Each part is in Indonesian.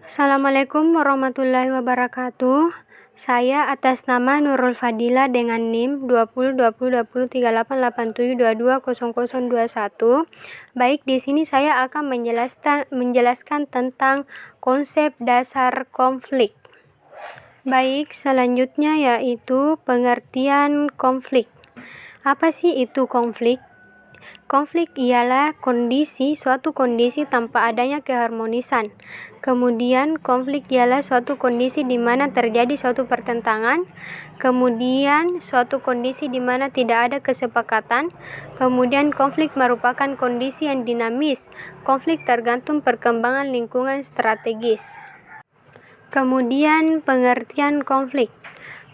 Assalamualaikum warahmatullahi wabarakatuh. Saya atas nama Nurul Fadila dengan NIM 2020203887220021. Baik, di sini saya akan menjelaskan tentang konsep dasar konflik. Baik, selanjutnya yaitu pengertian konflik. Apa sih itu konflik? Konflik ialah suatu kondisi tanpa adanya keharmonisan. Kemudian konflik ialah suatu kondisi di mana terjadi suatu pertentangan. Kemudian suatu kondisi di mana tidak ada kesepakatan. Kemudian konflik merupakan kondisi yang dinamis. Konflik tergantung perkembangan lingkungan strategis. Kemudian pengertian konflik.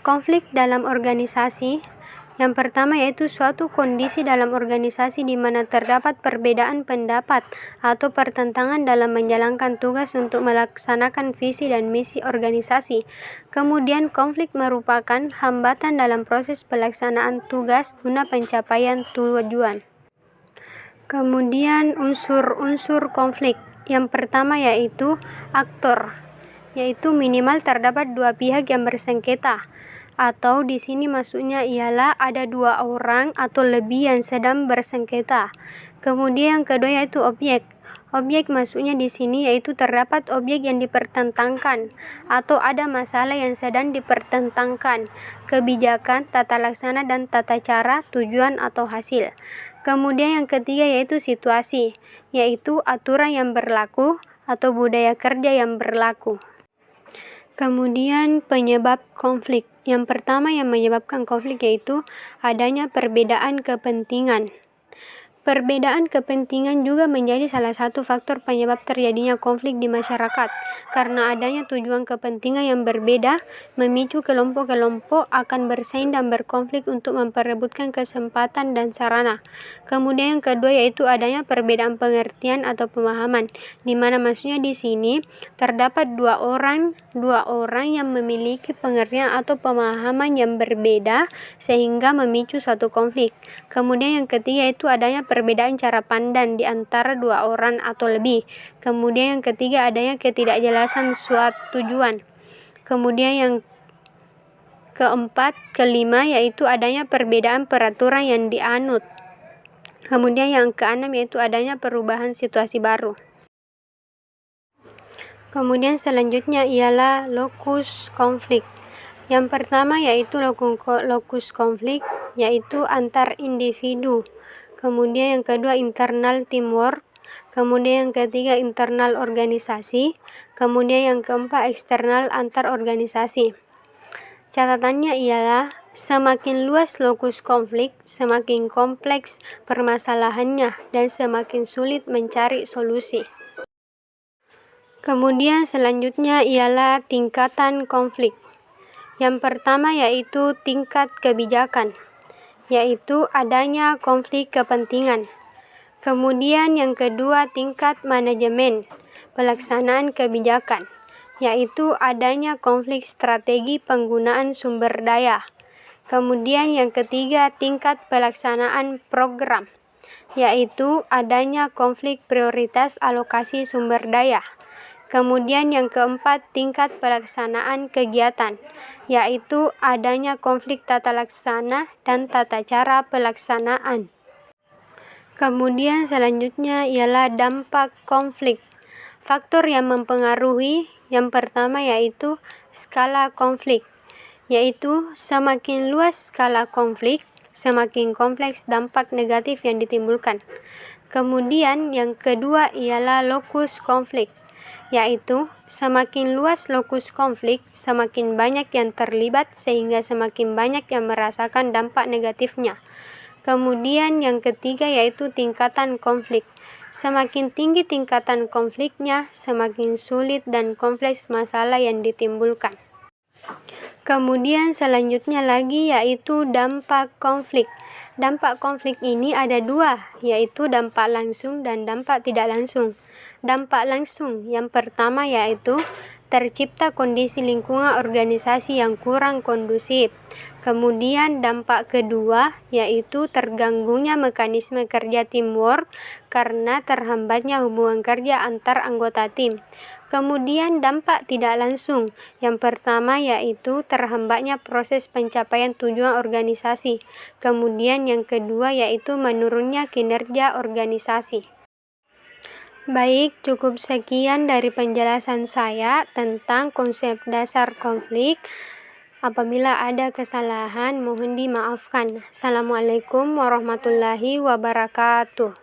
Konflik dalam organisasi. Yang pertama yaitu suatu kondisi dalam organisasi di mana terdapat perbedaan pendapat atau pertentangan dalam menjalankan tugas untuk melaksanakan visi dan misi organisasi. Kemudian konflik merupakan hambatan dalam proses pelaksanaan tugas guna pencapaian tujuan. Kemudian unsur-unsur konflik. Yang pertama yaitu aktor, yaitu minimal terdapat dua pihak yang bersengketa. Atau di sini maksudnya ialah ada dua orang atau lebih yang sedang bersengketa. Kemudian yang kedua yaitu objek. Objek maksudnya di sini yaitu terdapat objek yang dipertentangkan atau ada masalah yang sedang dipertentangkan, kebijakan, tata laksana dan tata cara, tujuan atau hasil. Kemudian yang ketiga yaitu situasi, yaitu aturan yang berlaku atau budaya kerja yang berlaku. Kemudian penyebab konflik. Yang pertama yang menyebabkan konflik yaitu adanya perbedaan kepentingan. Perbedaan kepentingan juga menjadi salah satu faktor penyebab terjadinya konflik di masyarakat. Karena adanya tujuan kepentingan yang berbeda, memicu kelompok-kelompok akan bersaing dan berkonflik untuk memperebutkan kesempatan dan sarana. Kemudian yang kedua yaitu adanya perbedaan pengertian atau pemahaman, di mana maksudnya di sini terdapat dua orang yang memiliki pengertian atau pemahaman yang berbeda sehingga memicu suatu konflik. Kemudian yang ketiga yaitu adanya perbedaan cara pandang di antara dua orang atau lebih. Kemudian yang ketiga adanya ketidakjelasan suatu tujuan. Kemudian yang kelima yaitu adanya perbedaan peraturan yang dianut. Kemudian yang keenam yaitu adanya perubahan situasi baru. Kemudian selanjutnya ialah lokus konflik. Yang pertama yaitu lokus konflik yaitu antar individu. Kemudian yang kedua internal teamwork. Kemudian yang ketiga internal organisasi. Kemudian yang keempat eksternal antar organisasi. Catatannya ialah semakin luas lokus konflik, semakin kompleks permasalahannya dan semakin sulit mencari solusi. Kemudian selanjutnya ialah tingkatan konflik. Yang pertama yaitu tingkat kebijakan, yaitu adanya konflik kepentingan. Kemudian yang kedua tingkat manajemen, pelaksanaan kebijakan, yaitu adanya konflik strategi penggunaan sumber daya. Kemudian yang ketiga tingkat pelaksanaan program, yaitu adanya konflik prioritas alokasi sumber daya. Kemudian yang keempat tingkat pelaksanaan kegiatan, yaitu adanya konflik tata laksana dan tata cara pelaksanaan. Kemudian selanjutnya ialah dampak konflik. Faktor yang mempengaruhi yang pertama yaitu skala konflik, yaitu semakin luas skala konflik, semakin kompleks dampak negatif yang ditimbulkan. Kemudian yang kedua ialah lokus konflik, yaitu semakin luas lokus konflik, semakin banyak yang terlibat sehingga semakin banyak yang merasakan dampak negatifnya. Kemudian yang ketiga yaitu tingkatan konflik. Semakin tinggi tingkatan konfliknya, semakin sulit dan kompleks masalah yang ditimbulkan. Kemudian selanjutnya lagi yaitu dampak konflik. Dampak konflik ini ada dua, yaitu dampak langsung dan dampak tidak langsung. Dampak langsung yang pertama yaitu tercipta kondisi lingkungan organisasi yang kurang kondusif. Kemudian dampak kedua yaitu terganggunya mekanisme kerja teamwork karena terhambatnya hubungan kerja antar anggota tim. Kemudian dampak tidak langsung. Yang pertama yaitu terhambatnya proses pencapaian tujuan organisasi. Kemudian yang kedua yaitu menurunnya kinerja organisasi. Baik, cukup sekian dari penjelasan saya tentang konsep dasar konflik. Apabila ada kesalahan, mohon dimaafkan. Assalamualaikum warahmatullahi wabarakatuh.